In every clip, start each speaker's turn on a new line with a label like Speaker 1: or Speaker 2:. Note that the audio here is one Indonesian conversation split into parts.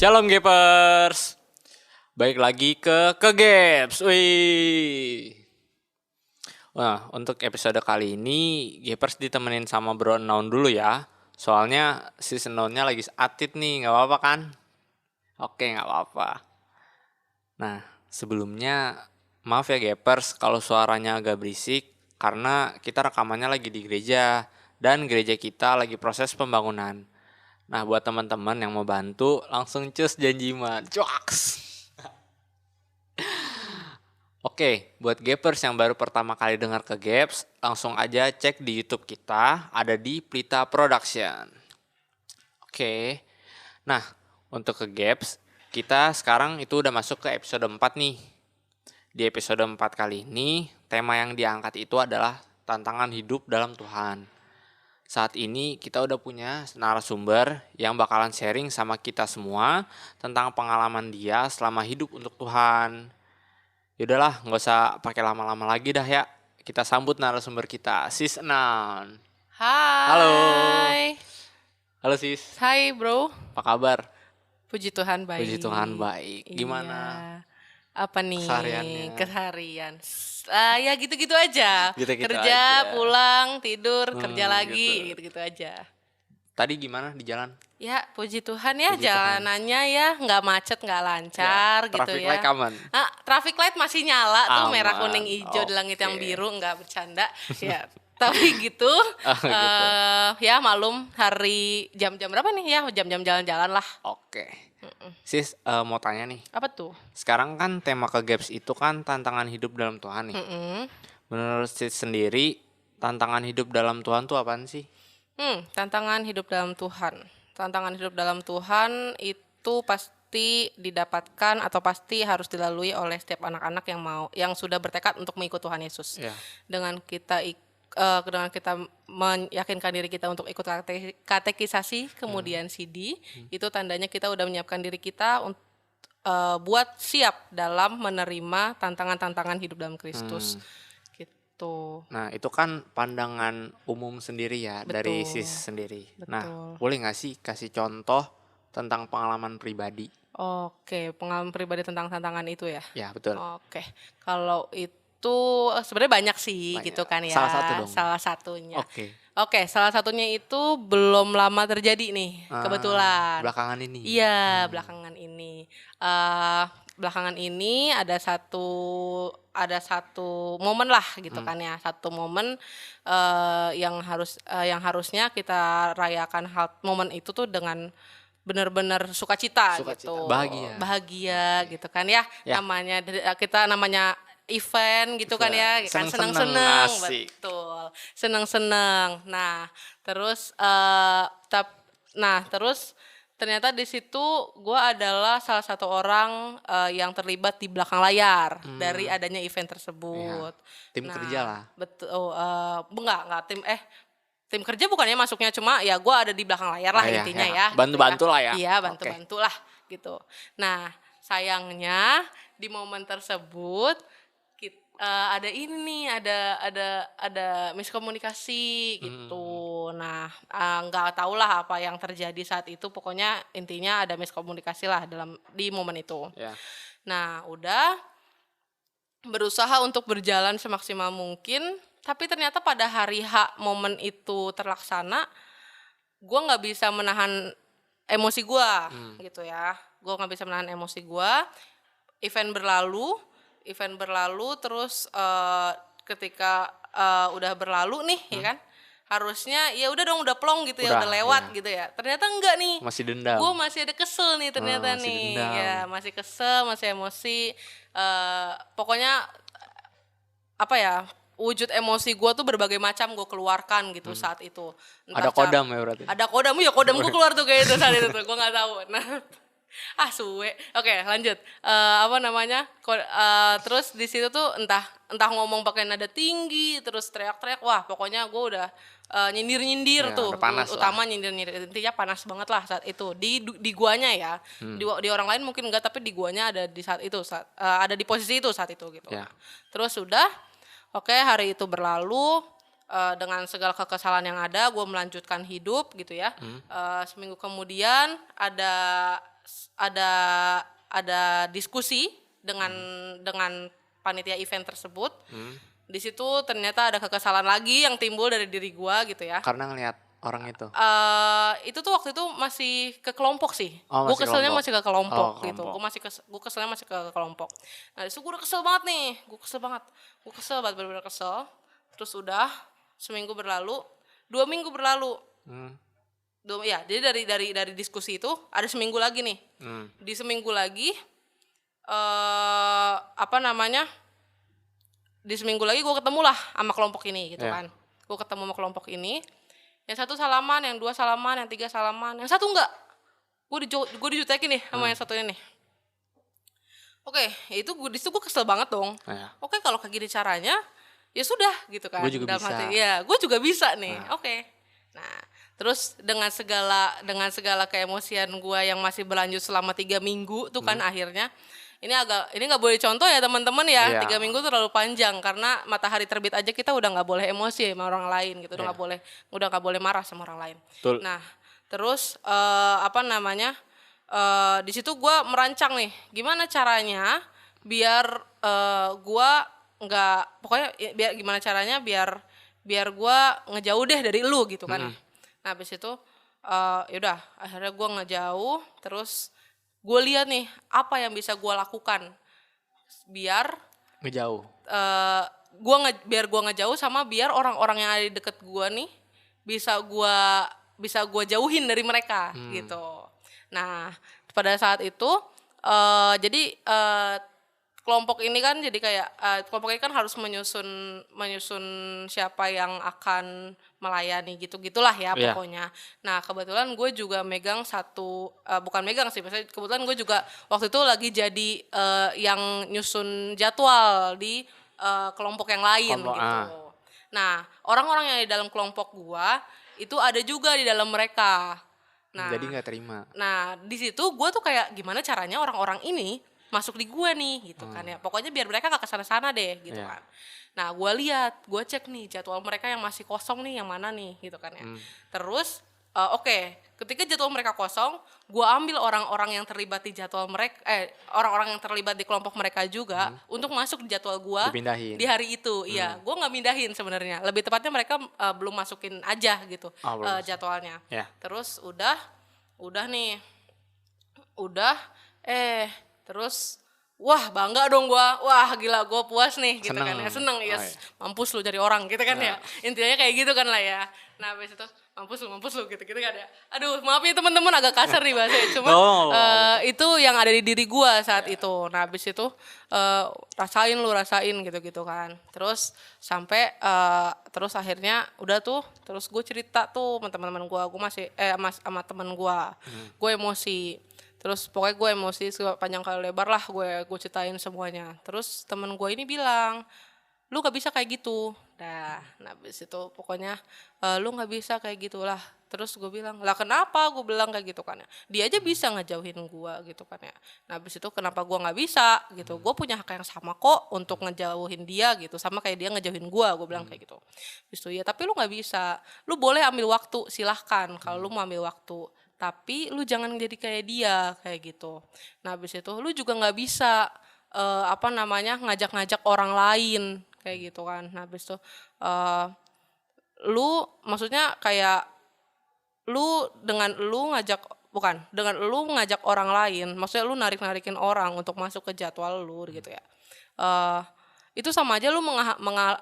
Speaker 1: Shalom Gapers. Baik lagi ke Gaps. Wih. Nah, untuk episode kali ini Gapers ditemenin sama Bro Noun dulu ya. Soalnya si Nounnya lagi atit nih, nggak apa-apa kan? Oke, nggak apa-apa. Nah, sebelumnya maaf ya Gapers kalau suaranya agak berisik karena kita rekamannya lagi di gereja dan gereja kita lagi proses pembangunan. Nah, buat teman-teman yang mau bantu, langsung cus janji mah. Cuaks. Oke, buat Gapers yang baru pertama kali dengar ke Gaps, langsung aja cek di YouTube kita, ada di Plita Production. Oke, nah untuk ke Gaps, kita sekarang itu udah masuk ke episode 4 nih. Di episode 4 kali ini, tema yang diangkat itu adalah tantangan hidup dalam Tuhan. Saat ini kita udah punya narasumber yang bakalan sharing sama kita semua tentang pengalaman dia selama hidup untuk Tuhan. Yaudahlah, nggak usah pakai lama-lama lagi dah ya. Kita sambut narasumber kita, Sis Nan. Halo.
Speaker 2: Hai.
Speaker 1: Halo Sis,
Speaker 2: Hai bro.
Speaker 1: apa kabar?
Speaker 2: Puji Tuhan baik.
Speaker 1: Puji Tuhan baik. Gimana
Speaker 2: Apa nih
Speaker 1: kesehariannya?
Speaker 2: keseharian? Ya gitu-gitu aja.
Speaker 1: Gitu-gitu
Speaker 2: Kerja,
Speaker 1: aja.
Speaker 2: pulang, tidur, kerja lagi,
Speaker 1: gitu.
Speaker 2: gitu-gitu aja.
Speaker 1: Tadi gimana di jalan?
Speaker 2: Ya puji Tuhan ya,
Speaker 1: Puji Tuhan.
Speaker 2: jalanannya ya nggak macet, nggak lancar gitu
Speaker 1: Traffic
Speaker 2: ya.
Speaker 1: light aman.
Speaker 2: Traffic light masih nyala tuh,
Speaker 1: Aman,
Speaker 2: merah kuning hijau di langit yang
Speaker 1: oke.
Speaker 2: biru, nggak bercanda ya. Tapi gitu,
Speaker 1: Gitu.
Speaker 2: ya malum hari jam-jam berapa nih ya, jam-jam jalan-jalan lah.
Speaker 1: Oke. Sis, mau tanya nih.
Speaker 2: Apa tuh?
Speaker 1: Sekarang kan tema ke Gaps itu kan tantangan hidup dalam Tuhan nih. Menurut Sis sendiri, tantangan hidup dalam Tuhan tuh apaan sih?
Speaker 2: Tantangan hidup dalam Tuhan. Tantangan hidup dalam Tuhan itu pasti didapatkan atau pasti harus dilalui oleh setiap anak-anak yang sudah bertekad untuk mengikut Tuhan Yesus.
Speaker 1: Ya.
Speaker 2: Dengan kita meyakinkan diri kita untuk ikut katekisasi, kemudian CD, itu tandanya kita udah menyiapkan diri kita buat siap dalam menerima tantangan-tantangan hidup dalam Kristus. Gitu.
Speaker 1: Nah, itu kan pandangan umum sendiri ya, dari
Speaker 2: Betul.
Speaker 1: Sis sendiri.
Speaker 2: Betul.
Speaker 1: Nah, boleh nggak sih kasih contoh tentang pengalaman pribadi?
Speaker 2: Oke, pengalaman pribadi tentang tantangan itu ya.
Speaker 1: Ya, betul.
Speaker 2: Oke, kalau itu sebenarnya banyak sih
Speaker 1: Banyak.
Speaker 2: gitu kan ya.
Speaker 1: Salah satu dong.
Speaker 2: Salah satunya.
Speaker 1: Oke.
Speaker 2: Salah satunya itu belum lama terjadi nih, kebetulan.
Speaker 1: Belakangan ini.
Speaker 2: Iya, belakangan ini. Belakangan ini ada satu momen lah gitu kan ya, satu momen yang harusnya kita rayakan momen itu tuh dengan benar-benar sukacita gitu, bahagia gitu kan ya.
Speaker 1: Ya.
Speaker 2: Namanya event gitu kan ya, kan seneng-seneng, betul, seneng-seneng. Nah terus ternyata di situ gue adalah salah satu orang yang terlibat di belakang layar dari adanya event tersebut.
Speaker 1: Ya, tim kerja lah.
Speaker 2: Betul, enggak tim kerja bukannya masuknya, cuma ya gue ada di belakang layar lah intinya ya.
Speaker 1: Bantu-bantu lah ya.
Speaker 2: Iya, bantu-bantu lah gitu. Nah sayangnya di momen tersebut ada ini nih, ada miskomunikasi gitu. Nah nggak tahu lah apa yang terjadi saat itu, pokoknya intinya ada miskomunikasi lah di momen itu.
Speaker 1: Ya.
Speaker 2: Nah udah berusaha untuk berjalan semaksimal mungkin, tapi ternyata pada hari H momen itu terlaksana, gue nggak bisa menahan emosi gue gitu ya. Gue nggak bisa menahan emosi gue. Event berlalu terus ketika udah berlalu nih ya kan, harusnya ya udah dong, udah plong gitu ya, udah lewat gitu ya. Ternyata enggak nih,
Speaker 1: Masih dendam.
Speaker 2: gue masih ada kesel nih ternyata
Speaker 1: masih
Speaker 2: nih
Speaker 1: dendam.
Speaker 2: ya, masih kesel, masih emosi. Pokoknya apa ya, wujud emosi gue tuh berbagai macam gue keluarkan gitu saat itu.
Speaker 1: Ada kodam ya berarti?
Speaker 2: Ada kodam, ya kodam gue keluar tuh kayak itu saat itu tuh, gue nggak tahu. Nah suwe. Oke, lanjut. Terus di situ tuh entah ngomong pakai nada tinggi, terus teriak-teriak. Wah, pokoknya gue udah nyindir-nyindir
Speaker 1: Ya,
Speaker 2: tuh.
Speaker 1: udah panas
Speaker 2: Utama nyindir-nyindir. Intinya panas banget lah saat itu. Di guanya ya. Di orang lain mungkin enggak, tapi di guanya ada di saat itu, ada di posisi itu saat itu gitu.
Speaker 1: Ya.
Speaker 2: Terus sudah, oke, hari itu berlalu. Dengan segala kekesalan yang ada, gue melanjutkan hidup gitu ya. Seminggu kemudian ada ada ada diskusi dengan panitia event tersebut. Di situ ternyata ada kekesalan lagi yang timbul dari diri gua gitu ya.
Speaker 1: Karena ngelihat orang itu.
Speaker 2: Itu tuh waktu itu masih ke kelompok sih.
Speaker 1: Oh,
Speaker 2: Gue
Speaker 1: masih
Speaker 2: keselnya
Speaker 1: kelompok.
Speaker 2: masih ke kelompok
Speaker 1: Oh,
Speaker 2: gitu.
Speaker 1: kelompok.
Speaker 2: Gue keselnya masih ke kelompok. Nah, itu gue udah kesel banget nih. Gue kesel banget, bener-bener kesel. Terus udah seminggu berlalu, 2 minggu berlalu. Jadi dari diskusi itu ada seminggu lagi nih. Di seminggu lagi di seminggu lagi gue ketemu lah sama kelompok ini gitu kan. Gue ketemu sama kelompok ini. Yang satu salaman, yang dua salaman, yang tiga salaman, yang satu enggak. Gue dijutekin nih sama yang satu ini. Oke, itu gue kesel banget dong. Oke, kalau kayak gini caranya, ya sudah gitu kan.
Speaker 1: Gue juga bisa.
Speaker 2: Ya, gue juga bisa nih. Oke. Nah, terus dengan segala keemosian gue yang masih berlanjut selama 3 minggu tuh kan akhirnya ini nggak boleh contoh ya teman-teman ya. 3 minggu terlalu panjang karena matahari terbit aja kita udah nggak boleh emosi sama orang lain gitu. Udah nggak boleh marah sama orang lain.
Speaker 1: Betul.
Speaker 2: Nah, terus di situ gue merancang nih gimana caranya biar gue nggak, pokoknya biar gimana caranya biar gue ngejauh deh dari lu gitu kan. Nah, habis itu yaudah akhirnya gue ngejauh. Terus gue lihat nih apa yang bisa gue lakukan biar
Speaker 1: Ngejauh.
Speaker 2: biar gue ngejauh sama biar orang-orang yang ada di deket gue nih bisa gue jauhin dari mereka gitu. Nah, pada saat itu jadi kelompok ini kan jadi kayak kelompok ini kan harus menyusun siapa yang akan melayani gitu-gitulah ya pokoknya. Nah, kebetulan gue juga megang bukan megang sih, maksudnya kebetulan gue juga waktu itu lagi jadi yang nyusun jadwal di kelompok yang lain gitu. Nah, orang-orang yang di dalam kelompok gue itu ada juga di dalam mereka. Nah,
Speaker 1: jadi nggak terima.
Speaker 2: Nah, di situ gue tuh kayak gimana caranya orang-orang ini masuk di gue nih gitu kan ya. Pokoknya biar mereka gak kesana-sana deh gitu kan. Nah, gue cek nih jadwal mereka yang masih kosong nih yang mana nih gitu kan ya. Terus ketika jadwal mereka kosong, gue ambil orang-orang yang terlibat di jadwal mereka, orang-orang yang terlibat di kelompok mereka juga untuk masuk di jadwal gue di hari itu. Iya, gue nggak mindahin sebenarnya. Lebih tepatnya mereka belum masukin aja gitu jadwalnya. Terus udah nih, terus wah bangga dong gue, wah gila gue puas nih gitu kan ya, seneng yes. Mampus lu jadi orang gitu kan ya, intinya kayak gitu kan lah ya. Nah habis itu mampus lu gitu kan ya. Aduh maaf ya teman-teman agak kasar nih bahasanya, cuma itu yang ada di diri gue saat itu. Nah habis itu rasain gitu kan. Terus sampai terus akhirnya udah tuh, terus gue cerita tuh sama teman-teman gue masih sama teman gue emosi. Terus pokoknya gue emosi panjang kali lebar lah gue ceritain semuanya. Terus temen gue ini bilang, lu gak bisa kayak gitu. Nah habis itu pokoknya lu gak bisa kayak gitulah. Terus gue bilang, lah kenapa gue bilang kayak gitu kan ya. Dia aja bisa ngejauhin gue gitu kan ya. Nah habis itu kenapa gue gak bisa gitu. Gue punya hak yang sama kok untuk ngejauhin dia gitu. Sama kayak dia ngejauhin gue bilang kayak gitu. Habis itu ya tapi lu gak bisa. Lu boleh ambil waktu, silahkan kalau lu mau ambil waktu. Tapi lu jangan jadi kayak dia kayak gitu. Nah habis itu lu juga nggak bisa ngajak-ngajak orang lain kayak gitu kan. Nah habis itu lu maksudnya kayak dengan lu ngajak orang lain, maksudnya lu narik-narikin orang untuk masuk ke jadwal lu gitu ya. Itu sama aja lu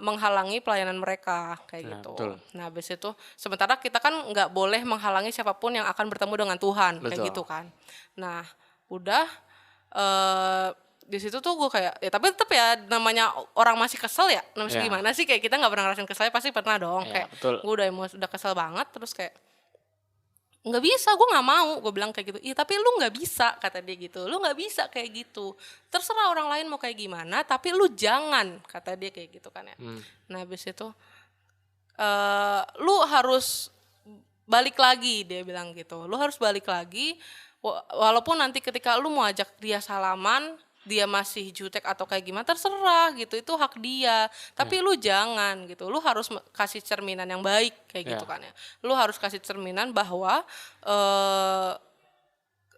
Speaker 2: menghalangi pelayanan mereka kayak gitu.
Speaker 1: Betul.
Speaker 2: Nah habis itu sementara kita kan nggak boleh menghalangi siapapun yang akan bertemu dengan Tuhan. Betul. Kayak gitu kan. Nah udah di situ tuh gue kayak ya tapi tetap ya namanya orang masih kesel ya. Namanya gimana sih, kayak kita nggak pernah ngerasain kesel, pasti pernah dong. Kayak gue udah kesel banget, terus kayak nggak bisa, gue nggak mau, gue bilang kayak gitu. Iya tapi lu nggak bisa, kata dia gitu, lu nggak bisa kayak gitu, terserah orang lain mau kayak gimana tapi lu jangan, kata dia kayak gitu kan ya. Nah habis itu lu harus balik lagi, dia bilang gitu, lu harus balik lagi walaupun nanti ketika lu mau ajak dia salaman dia masih jutek atau kayak gimana, terserah gitu, itu hak dia. Tapi lu jangan gitu, lu harus kasih cerminan yang baik kayak gitu kan ya. Lu harus kasih cerminan bahwa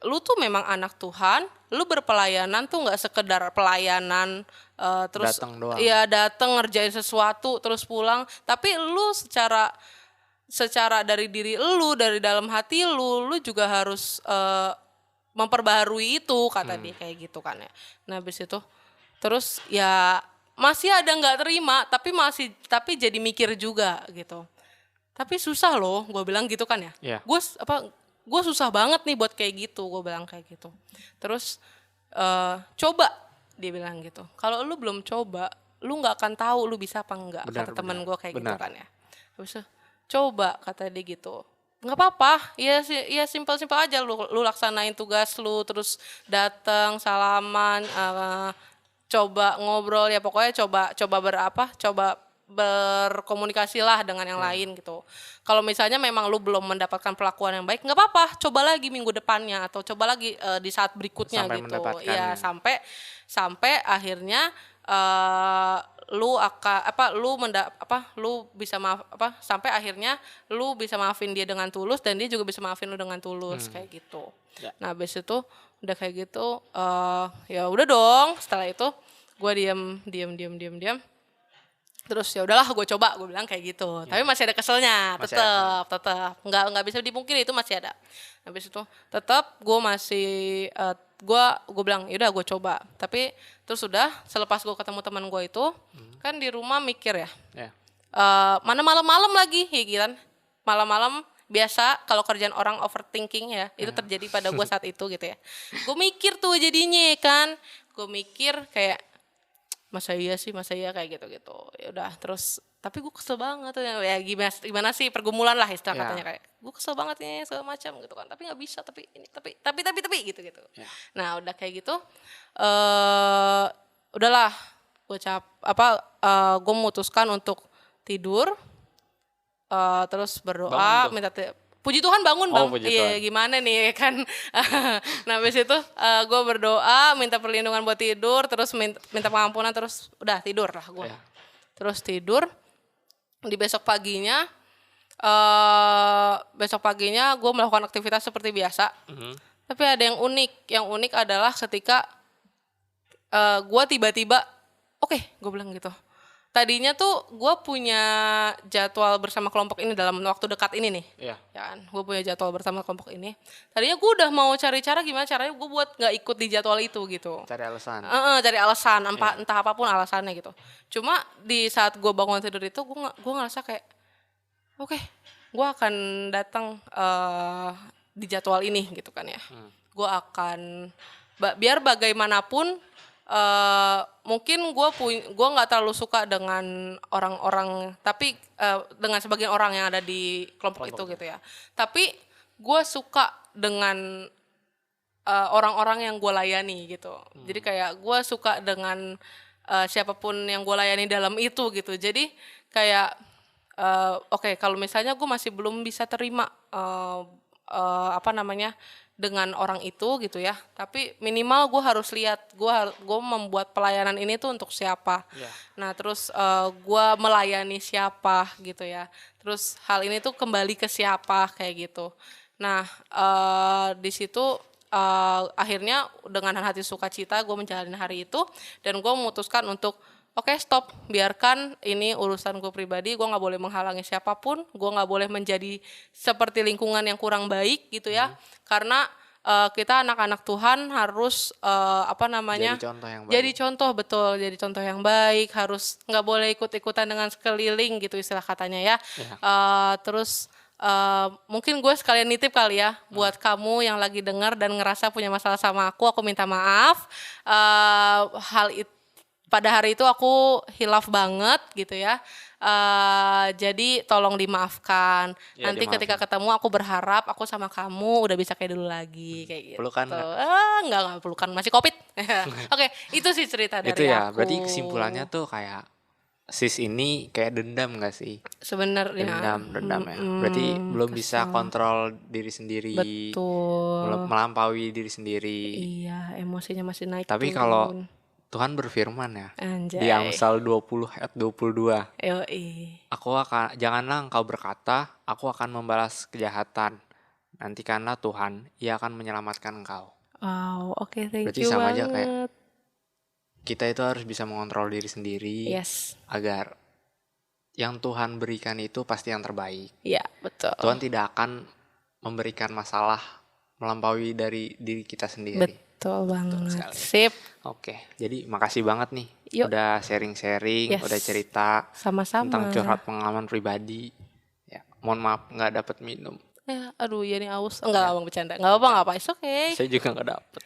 Speaker 2: lu tuh memang anak Tuhan, lu berpelayanan tuh nggak sekedar pelayanan terus
Speaker 1: Datang doang.
Speaker 2: ya datang ngerjain sesuatu terus pulang, tapi lu secara dari diri lu, dari dalam hati lu juga harus memperbaharui itu, kata dia kayak gitu kan ya. Nah habis itu terus ya masih ada nggak terima, tapi jadi mikir juga gitu. Tapi susah loh, gue bilang gitu kan ya.
Speaker 1: Iya.
Speaker 2: Gue susah banget nih buat kayak gitu, gue bilang kayak gitu. Terus coba, dia bilang gitu. Kalau lu belum coba, lu nggak akan tahu lu bisa apa enggak.
Speaker 1: Benar,
Speaker 2: Kata teman
Speaker 1: benar,
Speaker 2: gue kayak gitu
Speaker 1: benar.
Speaker 2: kan ya. Terus coba, kata dia gitu. Nggak apa-apa, ya simpel-simpel aja lu laksanain tugas lu, terus datang salaman, coba ngobrol, ya pokoknya coba berkomunikasi lah dengan yang lain gitu. Kalau misalnya memang lu belum mendapatkan perlakuan yang baik, nggak apa-apa, coba lagi minggu depannya atau coba lagi di saat berikutnya
Speaker 1: Sampai
Speaker 2: gitu.
Speaker 1: mendapatkannya.
Speaker 2: Ya sampai akhirnya sampai akhirnya lu bisa maafin dia dengan tulus dan dia juga bisa maafin lu dengan tulus kayak gitu.
Speaker 1: Ya.
Speaker 2: Nah habis itu udah kayak gitu ya udah dong, setelah itu gue diam. Terus ya udahlah gue coba, gue bilang kayak gitu. Tapi masih ada keselnya,
Speaker 1: Masih
Speaker 2: tetap nggak bisa dipungkiri, itu masih ada. Habis itu tetap gue masih gue bilang yaudah gue coba. Tapi terus udah selepas gue ketemu teman gue itu kan di rumah mikir ya.
Speaker 1: Ya.
Speaker 2: Mana malam-malam lagi ya gitu kan. Malam-malam biasa kalau kerjaan orang overthinking ya, itu terjadi pada gue saat itu gitu ya. Gue mikir tuh jadinya kan. Gue mikir kayak masa iya kayak gitu ya udah. Terus tapi gue kesel banget ya, gimana sih pergumulan lah istilah
Speaker 1: Ya.
Speaker 2: katanya, kayak gue kesel banget nih segala macam gitu kan, tapi nggak bisa, tapi gitu
Speaker 1: Ya.
Speaker 2: Nah udah kayak gitu udahlah gue memutuskan untuk tidur, terus berdoa
Speaker 1: Bangun tuh.
Speaker 2: minta puji Tuhan bangun
Speaker 1: Oh,
Speaker 2: bang.
Speaker 1: puji
Speaker 2: Iya
Speaker 1: Tuhan.
Speaker 2: gimana nih kan. Nah habis itu gue berdoa minta perlindungan buat tidur, terus minta pengampunan, terus udah tidur lah gue.
Speaker 1: Ya.
Speaker 2: Terus tidur, di besok paginya gue melakukan aktivitas seperti biasa. Tapi ada yang unik adalah ketika gue tiba-tiba oke, gue bilang gitu. Tadinya tuh gue punya jadwal bersama kelompok ini dalam waktu dekat ini nih.
Speaker 1: Iya.
Speaker 2: Ya kan, gue punya jadwal bersama kelompok ini. Tadinya gue udah mau cari cara gimana caranya gue buat nggak ikut di jadwal itu gitu.
Speaker 1: Cari alasan.
Speaker 2: Cari alasan, entah apapun alasannya gitu. Cuma di saat gue bangun tidur itu gue ngerasa kayak oke, gue akan datang di jadwal ini gitu kan ya. Gue akan biar bagaimanapun mungkin gue nggak terlalu suka dengan orang-orang, tapi dengan sebagian orang yang ada di kelompok itu gitu ya. Tapi gue suka dengan orang-orang yang gue layani gitu. Jadi kayak gue suka dengan siapapun yang gue layani dalam itu gitu. Jadi kayak oke, kalau misalnya gue masih belum bisa terima dengan orang itu gitu ya, tapi minimal gue harus lihat gue membuat pelayanan ini tuh untuk siapa. Nah terus gue melayani siapa gitu ya, terus hal ini tuh kembali ke siapa kayak gitu. Nah di situ akhirnya dengan hati sukacita gue menjalani hari itu, dan gue memutuskan untuk oke, stop, biarkan ini urusan gue pribadi, gue nggak boleh menghalangi siapapun, gue nggak boleh menjadi seperti lingkungan yang kurang baik gitu ya, karena kita anak-anak Tuhan harus
Speaker 1: Jadi contoh yang baik.
Speaker 2: jadi contoh, betul, jadi contoh yang baik, harus nggak boleh ikut-ikutan dengan sekeliling gitu istilah katanya ya. Terus mungkin gue sekalian nitip kali ya buat kamu yang lagi dengar dan ngerasa punya masalah sama aku minta maaf. Hal itu pada hari itu aku hilaf banget gitu ya. Jadi tolong dimaafkan.
Speaker 1: Ya,
Speaker 2: Nanti ketika ketemu aku berharap aku sama kamu udah bisa kayak dulu lagi kayak gitu.
Speaker 1: Pelukan nggak?
Speaker 2: Enggak pelukan, masih Covid. Oke, itu sih cerita dari
Speaker 1: Itu ya,
Speaker 2: aku.
Speaker 1: berarti kesimpulannya tuh kayak sis ini kayak dendam gak sih?
Speaker 2: Sebenarnya
Speaker 1: Dendam ya. Berarti belum bisa kontrol diri sendiri.
Speaker 2: betul.
Speaker 1: Melampaui diri sendiri.
Speaker 2: Iya, emosinya masih naik.
Speaker 1: Tapi kalau Tuhan berfirman ya,
Speaker 2: Anjay.
Speaker 1: di Amsal 20 ayat 22.
Speaker 2: Yoi.
Speaker 1: Janganlah engkau berkata, aku akan membalas kejahatan nantikanlah Tuhan, Ia akan menyelamatkan engkau.
Speaker 2: Wow, oke, thank
Speaker 1: Berarti
Speaker 2: you
Speaker 1: sama
Speaker 2: banget.
Speaker 1: aja kayak kita itu harus bisa mengontrol diri sendiri
Speaker 2: Yes,
Speaker 1: agar yang Tuhan berikan itu pasti yang terbaik.
Speaker 2: ya betul.
Speaker 1: Tuhan tidak akan memberikan masalah melampaui dari diri kita sendiri.
Speaker 2: Betul banget.
Speaker 1: sekali.
Speaker 2: Sip,
Speaker 1: Oke, jadi makasih banget nih
Speaker 2: Yuk.
Speaker 1: udah sharing-sharing,
Speaker 2: Yes.
Speaker 1: udah cerita
Speaker 2: sama-sama.
Speaker 1: tentang curhat pengalaman pribadi. Ya, mohon maaf nggak dapat minum.
Speaker 2: Aduh, ya nih aus. Enggak, abang bercanda. Enggak apa-apa, enggak apa. It's okay.
Speaker 1: Saya juga nggak dapet.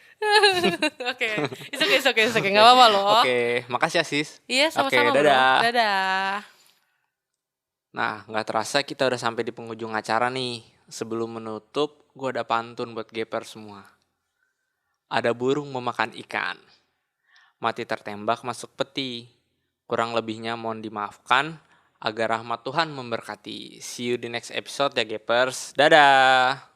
Speaker 2: Oke, it's okay. Enggak apa-apa loh.
Speaker 1: Oke, makasih ya sis.
Speaker 2: Iya,
Speaker 1: Oke,
Speaker 2: sama-sama, bro.
Speaker 1: dadah.
Speaker 2: Dadah.
Speaker 1: Nah, nggak terasa kita udah sampai di penghujung acara nih. Sebelum menutup, gue ada pantun buat gaper semua. Ada burung memakan ikan. Mati tertembak masuk peti. Kurang lebihnya mohon dimaafkan. Agar rahmat Tuhan memberkati. See you di next episode ya gapers. Dadah.